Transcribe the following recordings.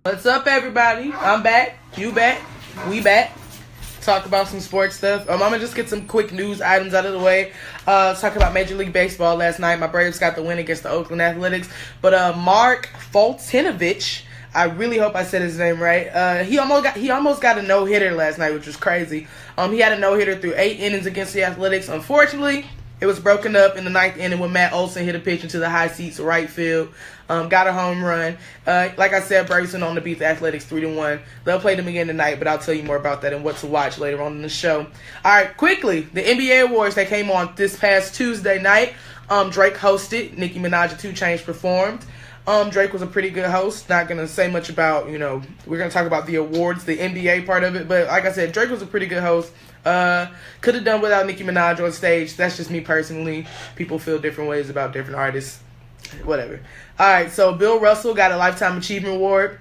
What's up, everybody? I'm back. You back. We back. Talk about some sports stuff. I'm gonna just get some quick news items out of the way. Talk about Major League Baseball last night. My Braves got the win against the Oakland Athletics. But Mark Foltynewicz, I really hope I said his name right. He almost got a no-hitter last night, which was crazy. He had a no-hitter through 8 innings against the Athletics. Unfortunately, it was broken up in the 9th inning when Matt Olson hit a pitch into the high seats right field. Got a home run. Like I said, Braves went on to beat the Athletics 3-1. They'll play them again tonight, but I'll tell you more about that and what to watch later on in the show. All right, quickly, the NBA Awards that came on this past Tuesday night. Drake hosted. Nicki Minaj and 2 Chainz performed. Drake was a pretty good host. Not going to say much about, we're going to talk about the awards, the NBA part of it. But like I said, Drake was a pretty good host. Could have done without Nicki Minaj on stage. That's just me personally. People feel different ways about different artists. Whatever. All right, so Bill Russell got a Lifetime Achievement Award.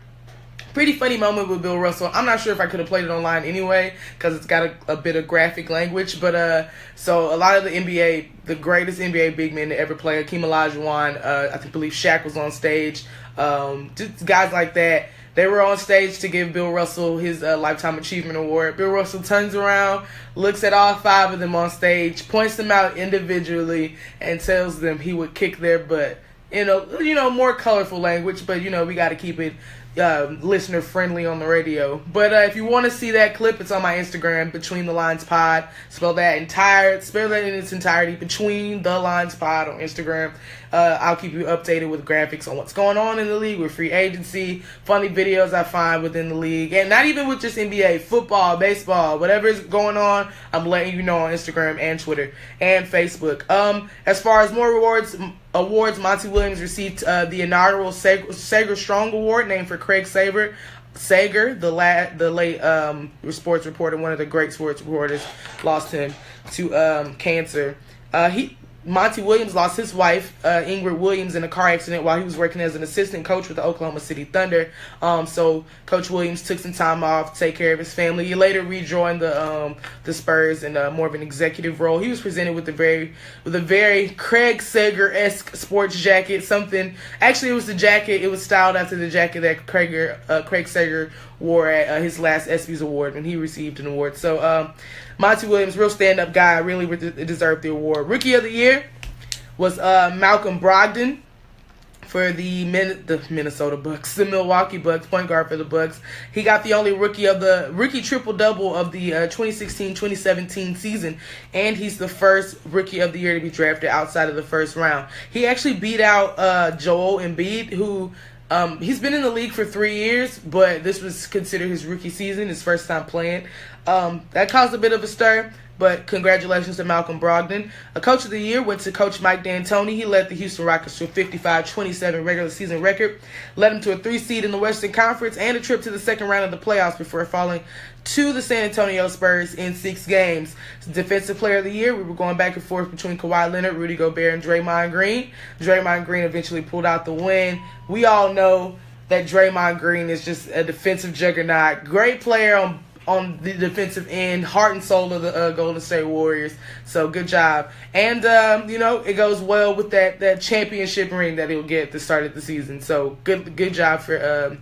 Pretty funny moment with Bill Russell. I'm not sure if I could have played it online anyway because it's got a bit of graphic language. But so a lot of the greatest NBA big men to ever play, Hakeem Olajuwon, I believe Shaq was on stage. Just guys like that. They were on stage to give Bill Russell his Lifetime Achievement Award. Bill Russell turns around, looks at all 5 of them on stage, points them out individually, and tells them he would kick their butt. More colorful language, but we got to keep it listener friendly on the radio. But if you want to see that clip, it's on my Instagram, betweenthelinespod. Spell that in its entirety, Between the Lines Pod on Instagram. I'll keep you updated with graphics on what's going on in the league with free agency, funny videos I find within the league, and not even with just NBA, football, baseball, whatever is going on, I'm letting you know on Instagram and Twitter and Facebook. As far as more awards, Monty Williams received the inaugural Sager Strong Award, named for Craig Sager, the late sports reporter, one of the great sports reporters, lost him to cancer. Monty Williams lost his wife, Ingrid Williams, in a car accident while he was working as an assistant coach with the Oklahoma City Thunder. So Coach Williams took some time off to take care of his family. He later rejoined the Spurs in more of an executive role. He was presented with a very Craig Sager-esque sports jacket. Actually, it was the jacket. It was styled after the jacket that Craig Sager wore at his last ESPYs award when he received an award. So Monty Williams, real stand-up guy, really deserved the award. Rookie of the Year was Malcolm Brogdon for the Minnesota Bucks, the Milwaukee Bucks, point guard for the Bucks. He got the only rookie triple-double of the 2016-2017 season, and he's the first Rookie of the Year to be drafted outside of the first round. He actually beat out Joel Embiid, who he's been in the league for 3 years, but this was considered his rookie season, his first time playing. That caused a bit of a stir, but congratulations to Malcolm Brogdon. A Coach of the Year went to Coach Mike D'Antoni. He led the Houston Rockets to a 55-27 regular season record, led them to a 3 seed in the Western Conference and a trip to the second round of the playoffs before falling to the San Antonio Spurs in 6 games. Defensive Player of the Year, we were going back and forth between Kawhi Leonard, Rudy Gobert, and Draymond Green. Draymond Green eventually pulled out the win. We all know that Draymond Green is just a defensive juggernaut. Great player on the defensive end, heart and soul of the Golden State Warriors. So good job. And, it goes well with that championship ring that he'll get at the start of the season. So good job for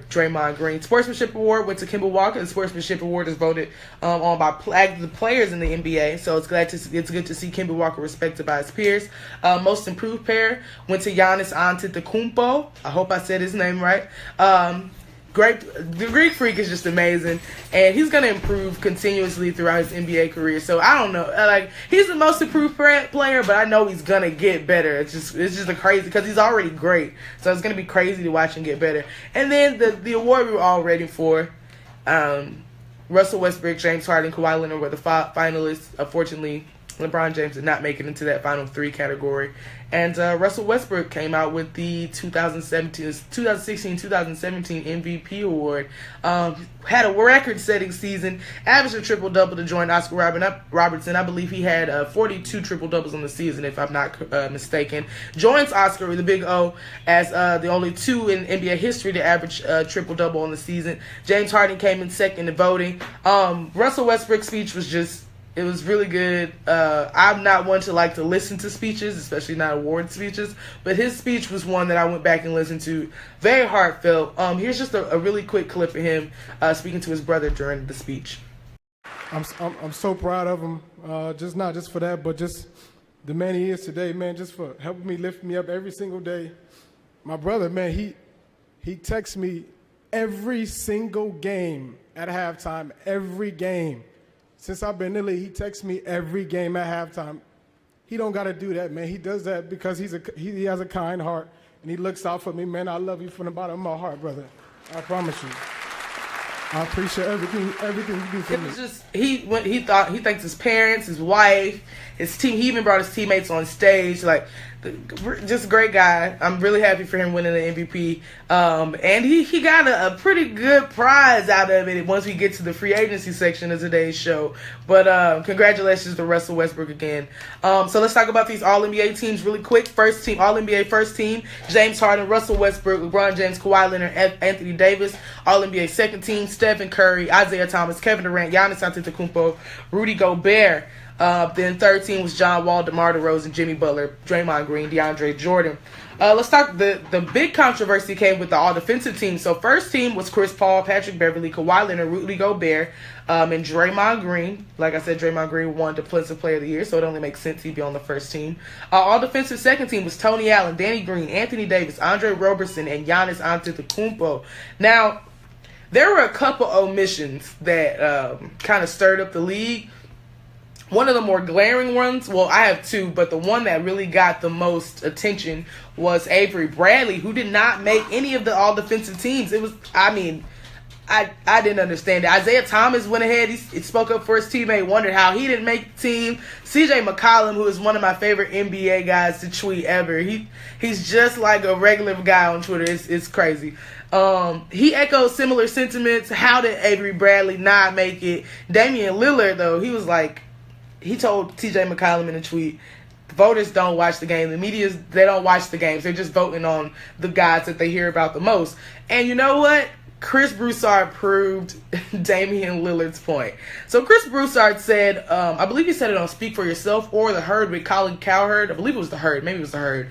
Draymond Green. Sportsmanship Award went to Kemba Walker. The Sportsmanship Award is voted on by the players in the NBA, so it's good to see Kemba Walker respected by his peers. Most Improved Player went to Giannis Antetokounmpo. I hope I said his name right. Great. The Greek Freak is just amazing, and he's going to improve continuously throughout his NBA career. So I don't know, he's the most improved player, but I know he's going to get better. It's just a crazy, because he's already great. So it's going to be crazy to watch him get better. And then the award we were all waiting for, Russell Westbrook, James Harden, Kawhi Leonard were the finalists. Unfortunately, LeBron James did not make it into that final 3 category. And Russell Westbrook came out with the 2016-2017 MVP award. Had a record-setting season, averaged a triple-double to join Oscar Robertson. I believe he had 42 triple-doubles on the season, if I'm not mistaken. Joins Oscar, the Big O, as the only 2 in NBA history to average triple-double on the season. James Harden came in second in voting. Russell Westbrook's speech was just It was really good. I'm not one to like to listen to speeches, especially not award speeches, but his speech was one that I went back and listened to. Very heartfelt. Here's just a really quick clip of him speaking to his brother during the speech. I'm so proud of him, just not just for that, but just the man he is today, man, just for helping me, lift me up every single day. My brother, man, he texts me every single game at halftime, every game. Since I've been in the league, he texts me every game at halftime. He don't got to do that, man. He does that because he has a kind heart, and he looks out for me, man. I love you from the bottom of my heart, brother. I promise you. I appreciate everything you do for me. It was just he thanks his parents, his wife, his team. He even brought his teammates on stage. Like, just a great guy. I'm really happy for him winning the MVP. And he got a pretty good prize out of it once we get to the free agency section of today's show. But congratulations to Russell Westbrook again. So let's talk about these All-NBA teams really quick. First team, All-NBA first team, James Harden, Russell Westbrook, LeBron James, Kawhi Leonard, Anthony Davis. All-NBA second team, Stephen Curry, Isaiah Thomas, Kevin Durant, Giannis Antetokounmpo, Rudy Gobert. Then third team was John Wall, DeMar DeRozan, Jimmy Butler, Draymond Green, DeAndre Jordan. Let's talk. The big controversy came with the all-defensive team. So first team was Chris Paul, Patrick Beverley, Kawhi Leonard, Rudy Gobert, and Draymond Green. Like I said, Draymond Green won Defensive Player of the Year, so it only makes sense he'd be on the first team. All-defensive second team was Tony Allen, Danny Green, Anthony Davis, Andre Roberson, and Giannis Antetokounmpo. Now, there were a couple omissions that kind of stirred up the league. One of the more glaring ones, well, I have two, but the one that really got the most attention was Avery Bradley, who did not make any of the all-defensive teams. It was, I didn't understand it. Isaiah Thomas went ahead. He spoke up for his teammate, wondered how he didn't make the team. CJ McCollum, who is one of my favorite NBA guys to tweet ever. He's just like a regular guy on Twitter. It's crazy. He echoed similar sentiments. How did Avery Bradley not make it? Damian Lillard, though, he was like, he told TJ McCollum in a tweet, voters don't watch the game. The media, they don't watch the games. They're just voting on the guys that they hear about the most. And you know what? Chris Broussard proved Damian Lillard's point. So Chris Broussard said, I believe he said it on Speak for Yourself or The Herd with Colin Cowherd. I believe it was The Herd. Maybe it was The Herd.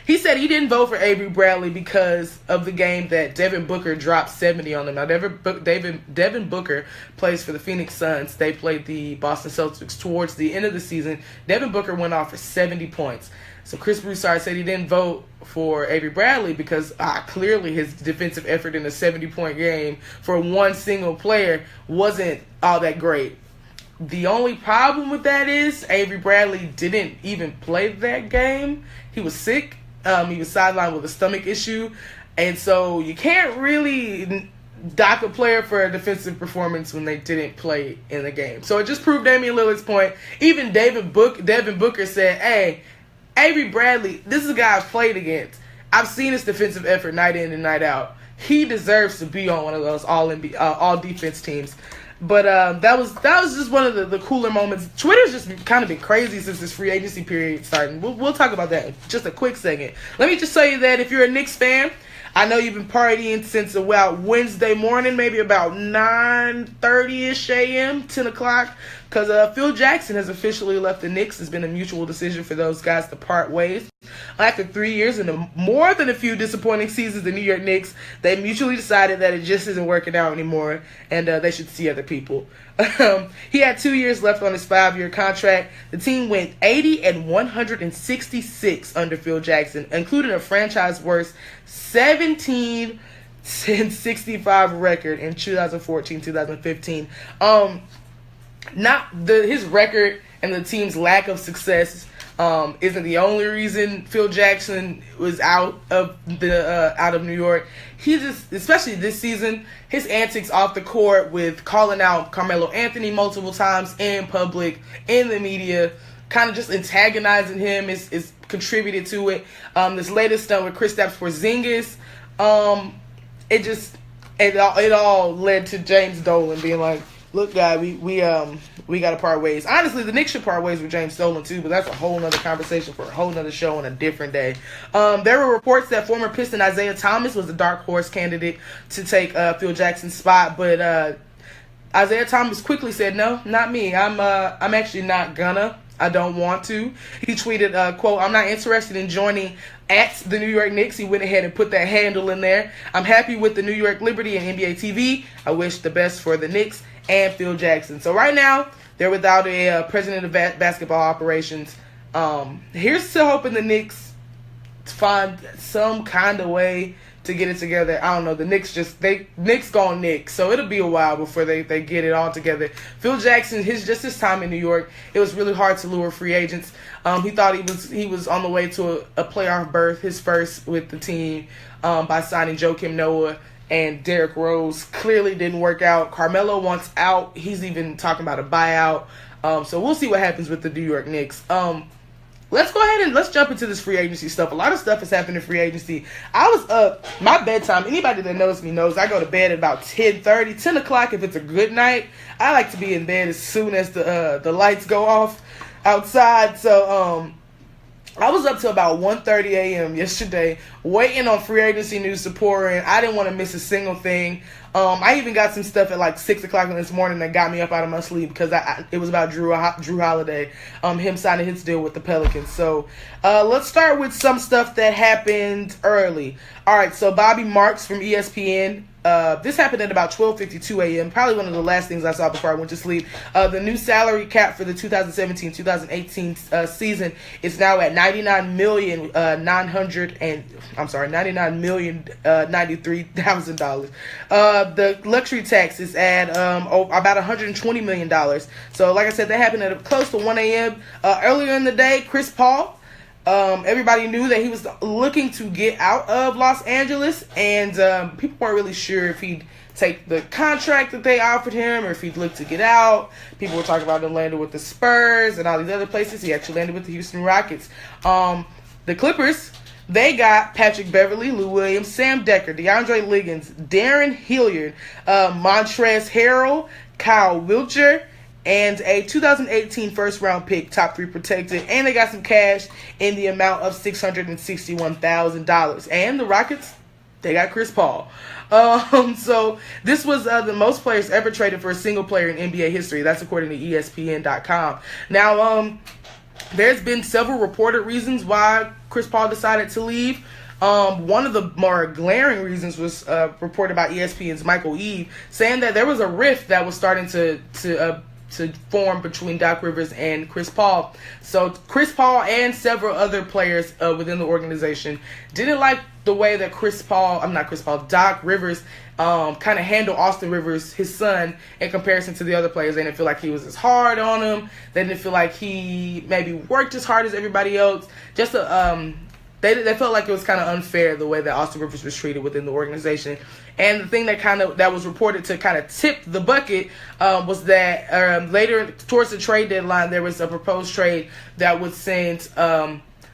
He said he didn't vote for Avery Bradley because of the game that Devin Booker dropped 70 on them. Now, Devin Booker plays for the Phoenix Suns. They played the Boston Celtics towards the end of the season. Devin Booker went off for 70 points. So Chris Broussard said he didn't vote for Avery Bradley because clearly his defensive effort in a 70-point game for one single player wasn't all that great. The only problem with that is Avery Bradley didn't even play that game. He was sick. He was sidelined with a stomach issue. And so you can't really dock a player for a defensive performance when they didn't play in the game. So it just proved Damian Lillard's point. Even Devin Booker said, hey, Avery Bradley, this is a guy I've played against. I've seen his defensive effort night in and night out. He deserves to be on one of those all defense teams. But that was just one of the cooler moments. Twitter's just kind of been crazy since this free agency period started. We'll talk about that in just a quick second. Let me just tell you that if you're a Knicks fan, I know you've been partying since about Wednesday morning, maybe about 9:30-ish a.m., 10 o'clock, because Phil Jackson has officially left the Knicks. It's been a mutual decision for those guys to part ways. After 3 years and more than a few disappointing seasons, the New York Knicks, they mutually decided that it just isn't working out anymore, and they should see other people. He had 2 years left on his 5-year contract. The team went 80-166 under Phil Jackson, including a franchise-worst 17-65 record in 2014-2015. His record and the team's lack of success isn't the only reason Phil Jackson was out of New York. He just, especially this season, his antics off the court with calling out Carmelo Anthony multiple times in public, in the media, kind of just antagonizing him is contributed to it. This latest stunt with Kristaps Porzingis, it all led to James Dolan being like, look, guy, we got to part ways. Honestly, the Knicks should part ways with James Dolan, too, but that's a whole nother conversation for a whole nother show on a different day. There were reports that former Piston Isaiah Thomas was the dark horse candidate to take Phil Jackson's spot, but Isaiah Thomas quickly said, "No, not me. I'm actually not gonna. I don't want to." He tweeted, quote, "I'm not interested in joining at the New York Knicks." He went ahead and put that handle in there. "I'm happy with the New York Liberty and NBA TV. I wish the best for the Knicks and Phil Jackson." So right now, they're without a president of basketball operations. Here's to hoping the Knicks find some kind of way to get it together. I don't know. The Knicks gone Knicks, so it'll be a while before they get it all together. Phil Jackson, his time in New York, it was really hard to lure free agents. He thought he was on the way to a playoff berth, his first with the team, by signing Joakim Noah and Derrick Rose. Clearly didn't work out. Carmelo wants out. He's even talking about a buyout. So we'll see what happens with the New York Knicks. Let's go ahead and let's jump into this free agency stuff. A lot of stuff has happened in free agency. I was up, my bedtime, anybody that knows me knows I go to bed at about 10:30, 10 o'clock if it's a good night. I like to be in bed as soon as the lights go off outside. So I was up till about 1:30 a.m. yesterday waiting on free agency news to pour in. I didn't want to miss a single thing. I even got some stuff at like 6 o'clock this morning that got me up out of my sleep because it was about Drew Holiday, him signing his deal with the Pelicans. So let's start with some stuff that happened early. All right, so Bobby Marks from ESPN. This happened at about 12:52 a.m. Probably one of the last things I saw before I went to sleep. The new salary cap for the 2017-2018 season is now at $99,093,000. The luxury tax is at about $120 million. So, like I said, that happened at close to 1 a.m. Earlier in the day, Chris Paul. Everybody knew that he was looking to get out of Los Angeles, and people weren't really sure if he'd take the contract that they offered him or if he'd look to get out. People were talking about him landing with the Spurs and all these other places. He actually landed with the Houston Rockets. The Clippers, they got Patrick Beverley, Lou Williams, Sam Decker, DeAndre Liggins, Darren Hilliard, Montrezl Harrell, Kyle Wiltjer, and a 2018 first-round pick, top 3 protected. And they got some cash in the amount of $661,000. And the Rockets, they got Chris Paul. So this was the most players ever traded for a single player in NBA history. That's according to ESPN.com. Now, there's been several reported reasons why Chris Paul decided to leave. One of the more glaring reasons was reported by ESPN's Michael Eve, saying that there was a rift that was starting to form between Doc Rivers and Chris Paul. So Chris Paul and several other players within the organization didn't like the way that Doc Rivers kind of handled Austin Rivers, his son, in comparison to the other players. They didn't feel like he was as hard on him. They didn't feel like he maybe worked as hard as everybody else. They felt like it was kind of unfair the way that Austin Rivers was treated within the organization. And the thing that was reported to kind of tip the bucket was that later towards the trade deadline, there was a proposed trade that would send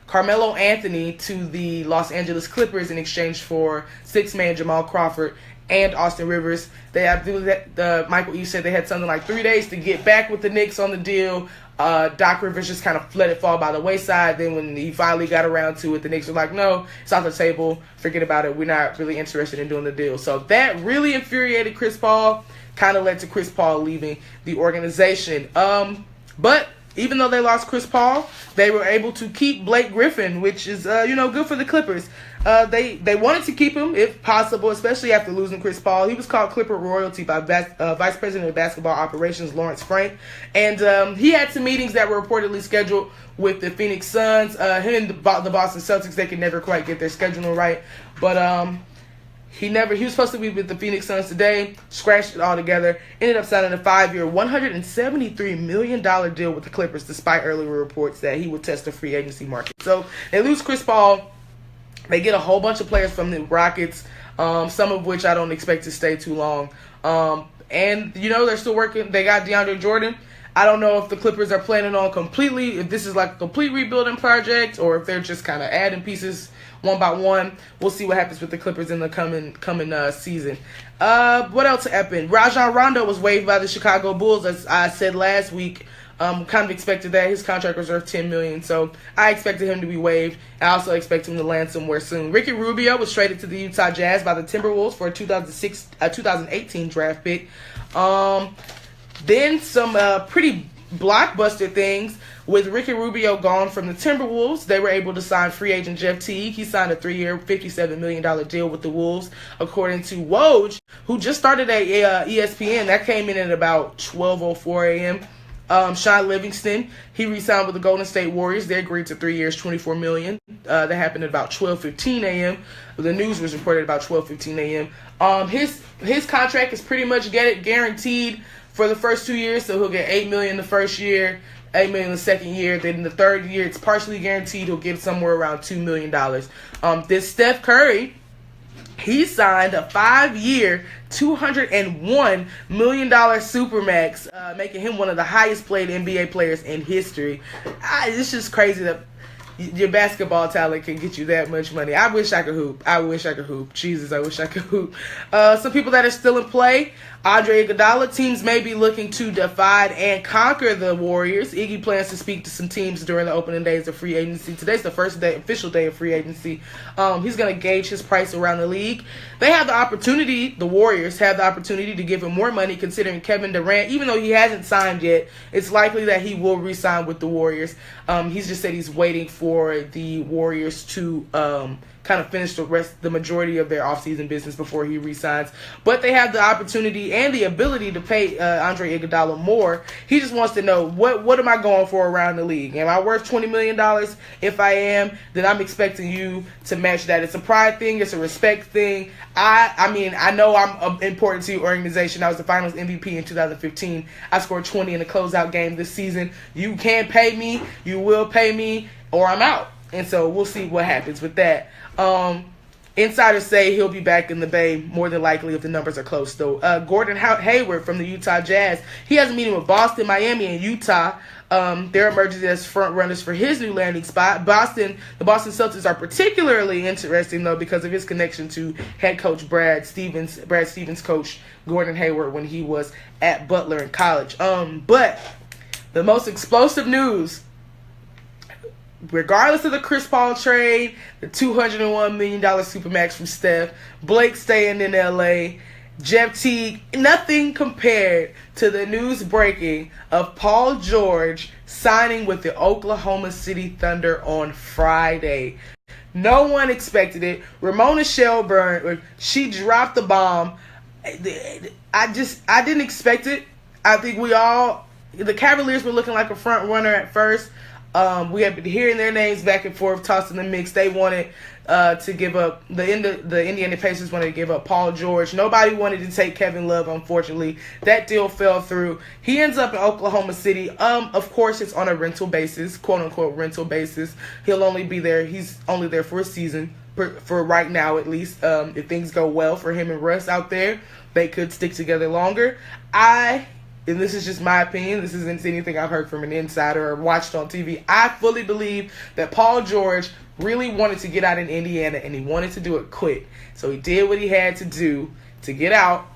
Carmelo Anthony to the Los Angeles Clippers in exchange for six-man Jamal Crawford and Austin Rivers. They have to do that. Michael E. said they had something like 3 days to get back with the Knicks on the deal. Doc Rivers just kind of let it fall by the wayside. Then when he finally got around to it, the Knicks were like, no, it's off the table. Forget about it. We're not really interested in doing the deal. So that really infuriated Chris Paul, kind of led to Chris Paul leaving the organization. But even though they lost Chris Paul, they were able to keep Blake Griffin, which is, good for the Clippers. They wanted to keep him if possible, especially after losing Chris Paul. He was called Clipper royalty by Vice President of Basketball Operations Lawrence Frank. And he had some meetings that were reportedly scheduled with the Phoenix Suns. Him and the Boston Celtics, they could never quite get their scheduling right. But he was supposed to be with the Phoenix Suns today, scratched it all together, ended up signing a 5-year, $173 million deal with the Clippers, despite earlier reports that he would test the free agency market. So they lose Chris Paul. They get a whole bunch of players from the Rockets, some of which I don't expect to stay too long. And they're still working. They got DeAndre Jordan. I don't know if the Clippers are planning on if this is like a complete rebuilding project or if they're just kind of adding pieces one by one. We'll see what happens with the Clippers in the coming season. What else happened? Rajon Rondo was waived by the Chicago Bulls, as I said last week. Kind of expected that. His contract was worth $10 million, so I expected him to be waived. I also expect him to land somewhere soon. Ricky Rubio was traded to the Utah Jazz by the Timberwolves for a 2018 draft pick. Then some pretty blockbuster things. With Ricky Rubio gone from the Timberwolves, they were able to sign free agent Jeff Teague. He signed a 3-year, $57 million deal with the Wolves, according to Woj, who just started at ESPN. That came in at about 12:04 a.m. Sean Livingston, he re-signed with the Golden State Warriors. They agreed to 3 years, $24 million. That happened at about 12:15 a.m. The news was reported about 12:15 a.m. His contract is pretty much guaranteed for the first 2 years, so he'll get $8 million the first year, $8 million the second year. Then in the third year, it's partially guaranteed. He'll get somewhere around $2 million. This Steph Curry, he signed a 5-year, $201 million Supermax, making him one of the highest paid NBA players in history. It's just crazy that your basketball talent can get you that much money. I wish I could hoop. Jesus, I wish I could hoop. Some people that are still in play. Andre Iguodala, teams may be looking to divide and conquer the Warriors. Iggy plans to speak to some teams during the opening days of free agency. Today's the first official day of free agency. He's going to gauge his price around the league. They have the opportunity, the Warriors have the opportunity to give him more money, considering Kevin Durant, even though he hasn't signed yet, it's likely that he will re-sign with the Warriors. He's just said he's waiting for the Warriors to kind of finish the majority of their offseason business before he re-signs. But they have the opportunity and the ability to pay Andre Iguodala more. He just wants to know, what am I going for around the league? Am I worth $20 million? If I am, then I'm expecting you to match that. It's a pride thing. It's a respect thing. I know I'm important to your organization. I was the Finals MVP in 2015. I scored 20 in a closeout game this season. You can pay me. You will pay me, or I'm out. And so we'll see what happens with that. Insiders say he'll be back in the Bay more than likely if the numbers are close, though. Gordon Hayward from the Utah Jazz, he has a meeting with Boston, Miami, and Utah. They're emerging as front runners for his new landing spot. The Boston Celtics are particularly interesting, though, because of his connection to head coach Brad Stevens' coach Gordon Hayward when he was at Butler in college. But the most explosive news, regardless of the Chris Paul trade, the $201 million Supermax from Steph, Blake staying in LA, Jeff Teague, nothing compared to the news breaking of Paul George signing with the Oklahoma City Thunder on Friday. No one expected it. Ramona Shelburne, she dropped the bomb. I didn't expect it. I think the Cavaliers were looking like a front runner at first. We have been hearing their names back and forth, tossed in the mix. They wanted to give up, the Indiana Pacers wanted to give up Paul George. Nobody wanted to take Kevin Love, unfortunately. That deal fell through. He ends up in Oklahoma City. Of course, it's on a rental basis, quote-unquote rental basis. He'll only be there. He's only there for a season, for right now at least. If things go well for him and Russ out there, they could stick together longer. And this is just my opinion, this isn't anything I've heard from an insider or watched on TV. I fully believe that Paul George really wanted to get out in Indiana, and he wanted to do it quick. So he did what he had to do to get out.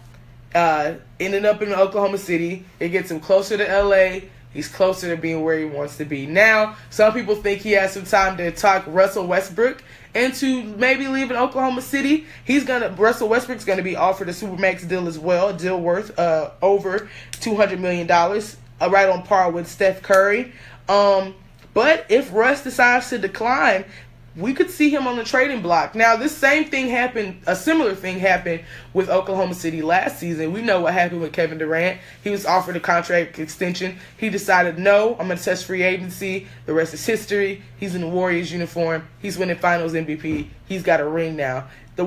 Ended up in Oklahoma City. It gets him closer to LA. He's closer to being where he wants to be. Now, some people think he has some time to talk Russell Westbrook into maybe leaving Oklahoma City. Russell Westbrook's gonna be offered a Supermax deal as well, a deal worth over $200 million, right on par with Steph Curry. But if Russ decides to decline, we could see him on the trading block. Now, a similar thing happened with Oklahoma City last season. We know what happened with Kevin Durant. He was offered a contract extension. He decided, no, I'm going to test free agency. The rest is history. He's in the Warriors uniform. He's winning Finals MVP. He's got a ring now. The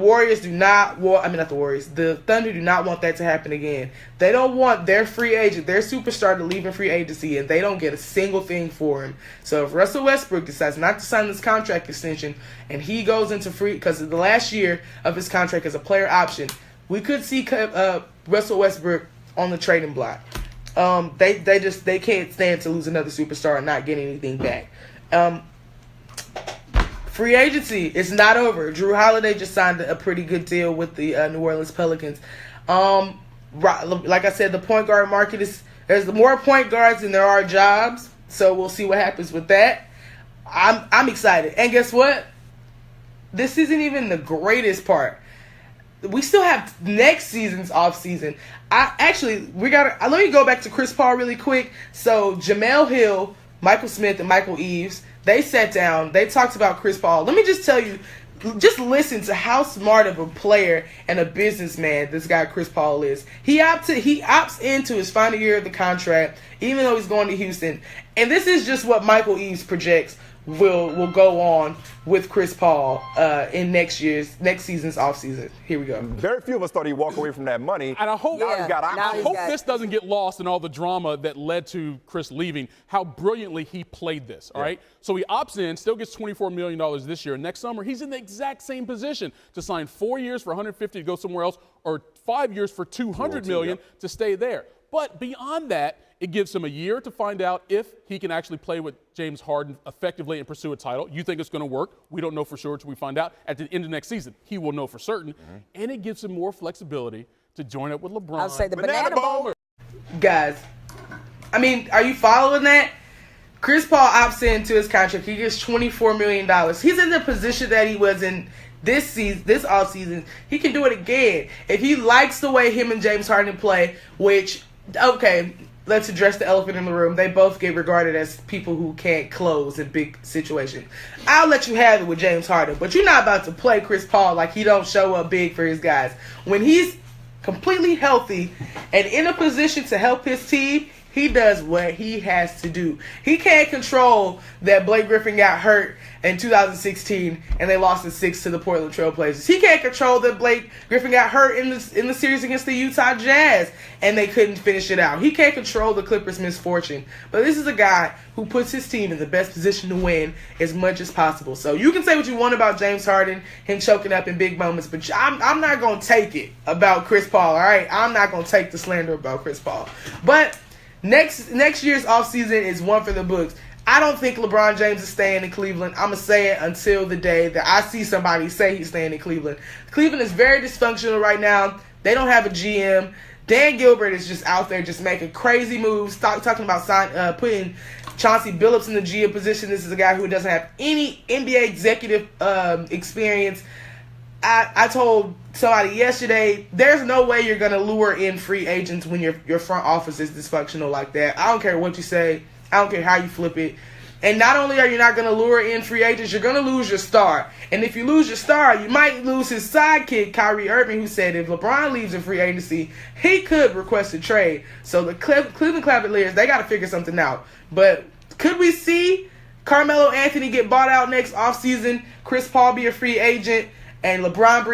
Thunder do not want that to happen again. They don't want their free agent, their superstar, to leave in free agency, and they don't get a single thing for him. So if Russell Westbrook decides not to sign this contract extension, and he goes into free, because the last year of his contract is a player option, we could see Russell Westbrook on the trading block. They can't stand to lose another superstar and not get anything back. Free agency is not over. Drew Holiday just signed a pretty good deal with the New Orleans Pelicans. Like I said, the point guard market is There's more point guards than there are jobs, so we'll see what happens with that. I'm excited. And guess what? This isn't even the greatest part. We still have next season's off season. Let me go back to Chris Paul really quick. So Jamel Hill, Michael Smith, and Michael Eaves, they sat down. They talked about Chris Paul. Let me just tell you, just listen to how smart of a player and a businessman this guy Chris Paul is. He opts into his final year of the contract, even though he's going to Houston. And this is just what Michael Eaves projects will go on with Chris Paul in next season's offseason. Here we go. Very few of us thought he'd walk away from that money. And I hope, I hope this doesn't get lost in all the drama that led to Chris leaving, how brilliantly he played this, all right? So he opts in, still gets $24 million this year. Next summer, he's in the exact same position to sign 4 years for $150 to go somewhere else, or 5 years for $200 million to stay there. But beyond that, it gives him a year to find out if he can actually play with James Harden effectively and pursue a title. You think it's going to work. We don't know for sure until we find out. At the end of next season, he will know for certain. And it gives him more flexibility to join up with LeBron. I'll say the banana bowl. Guys, I mean, are you following that? Chris Paul opts into his contract. He gets $24 million. He's in the position that he was in this offseason. He can do it again. If he likes the way him and James Harden play, which, okay, let's address the elephant in the room. They both get regarded as people who can't close in big situations. I'll let you have it with James Harden, but you're not about to play Chris Paul like he don't show up big for his guys. When he's completely healthy and in a position to help his team, he does what he has to do. He can't control that Blake Griffin got hurt in 2016 and they lost in 6 to the Portland Trail Blazers. He can't control that Blake Griffin got hurt in the series against the Utah Jazz and they couldn't finish it out. He can't control the Clippers' misfortune. But this is a guy who puts his team in the best position to win as much as possible. So you can say what you want about James Harden, him choking up in big moments, but I'm not going to take it about Chris Paul, all right? I'm not going to take the slander about Chris Paul. But next year's offseason is one for the books. I don't think LeBron James is staying in Cleveland. I'm going to say it until the day that I see somebody say he's staying in Cleveland. Cleveland is very dysfunctional right now. They don't have a GM. Dan Gilbert is just out there just making crazy moves, talking about putting Chauncey Billups in the GM position. This is a guy who doesn't have any NBA executive experience. I told somebody yesterday, there's no way you're going to lure in free agents when your front office is dysfunctional like that. I don't care what you say. I don't care how you flip it. And not only are you not going to lure in free agents, you're going to lose your star. And if you lose your star, you might lose his sidekick, Kyrie Irving, who said if LeBron leaves in free agency, he could request a trade. So the Cleveland Cavaliers, they got to figure something out. But could we see Carmelo Anthony get bought out next offseason, Chris Paul be a free agent, and LeBron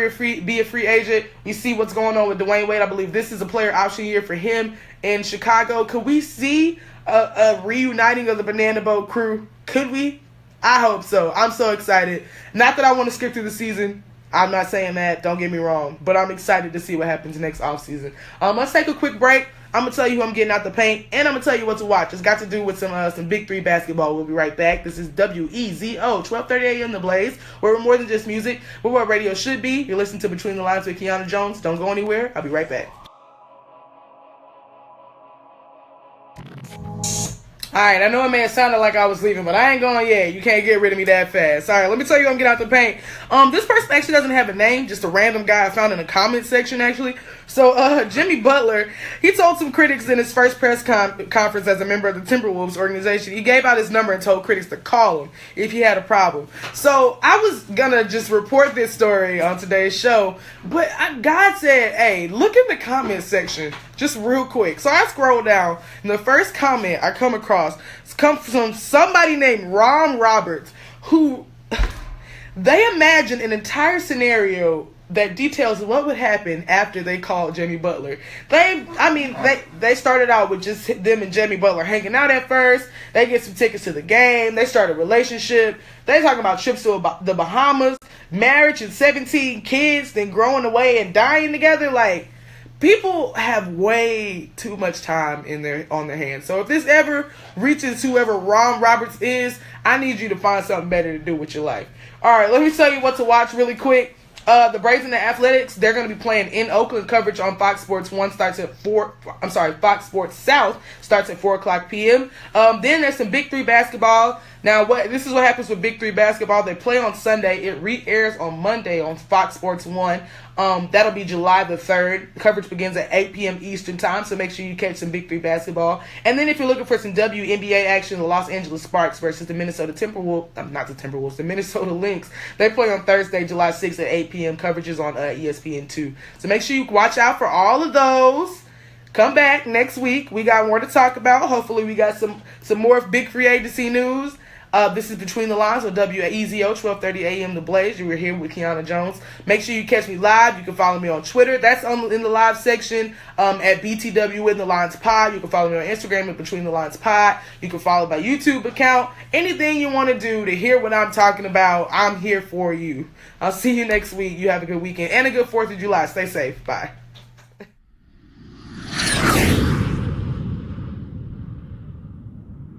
be a free agent? We see what's going on with Dwayne Wade. I believe this is a player option year for him in Chicago. Could we see a reuniting of the Banana Boat crew? Could we? I hope so. I'm so excited. Not that I want to skip through the season. I'm not saying that. Don't get me wrong. But I'm excited to see what happens next offseason. Let's take a quick break. I'm going to tell you who I'm getting out the paint, and I'm going to tell you what to watch. It's got to do with some Big 3 basketball. We'll be right back. This is WEZO, 1230 a.m. The Blaze, where we're more than just music. We're what radio should be. You're listening to Between the Lines with Kiana Jones. Don't go anywhere. I'll be right back. Alright, I know it may have sounded like I was leaving, but I ain't going yet. You can't get rid of me that fast. Alright, let me tell you I'm getting out the paint. This person actually doesn't have a name, just a random guy I found in the comment section, actually. So, Jimmy Butler, he told some critics in his first press conference as a member of the Timberwolves organization, he gave out his number and told critics to call him if he had a problem. So, I was gonna just report this story on today's show, but God said, hey, look in the comment section, just real quick. So, I scroll down, and the first comment I come across comes from somebody named Ron Roberts, who they imagine an entire scenario that details what would happen after they called Jimmy Butler. They started out with just them and Jimmy Butler hanging out at first. They get some tickets to the game. They start a relationship. They talking about trips to the Bahamas, marriage and 17 kids, then growing away and dying together. Like, people have way too much time on their hands. So if this ever reaches whoever Ron Roberts is, I need you to find something better to do with your life. All right, let me tell you what to watch really quick. The Braves and the Athletics, they're going to be playing in Oakland. Coverage on Fox Sports 1 starts at Fox Sports South starts at 4 o'clock p.m. Then there's some Big 3 basketball. Now, this is what happens with Big 3 basketball. They play on Sunday. It re-airs on Monday on Fox Sports 1. That'll be July the 3rd. Coverage begins at 8 p.m. Eastern time, so make sure you catch some Big 3 basketball. And then if you're looking for some WNBA action, the Los Angeles Sparks versus the Minnesota Timberwolves, the Minnesota Lynx. They play on Thursday, July 6th at 8 p.m. Coverage is on ESPN2. So make sure you watch out for all of those. Come back next week. We got more to talk about. Hopefully we got some more Big Free Agency news. This is Between the Lines on WEZO, 1230 a.m. The Blaze. You were here with Kiana Jones. Make sure you catch me live. You can follow me on Twitter. That's in the live section at BTW in the Lines Pod. You can follow me on Instagram at Between the Lines Pod. You can follow my YouTube account. Anything you want to do to hear what I'm talking about, I'm here for you. I'll see you next week. You have a good weekend and a good 4th of July. Stay safe. Bye.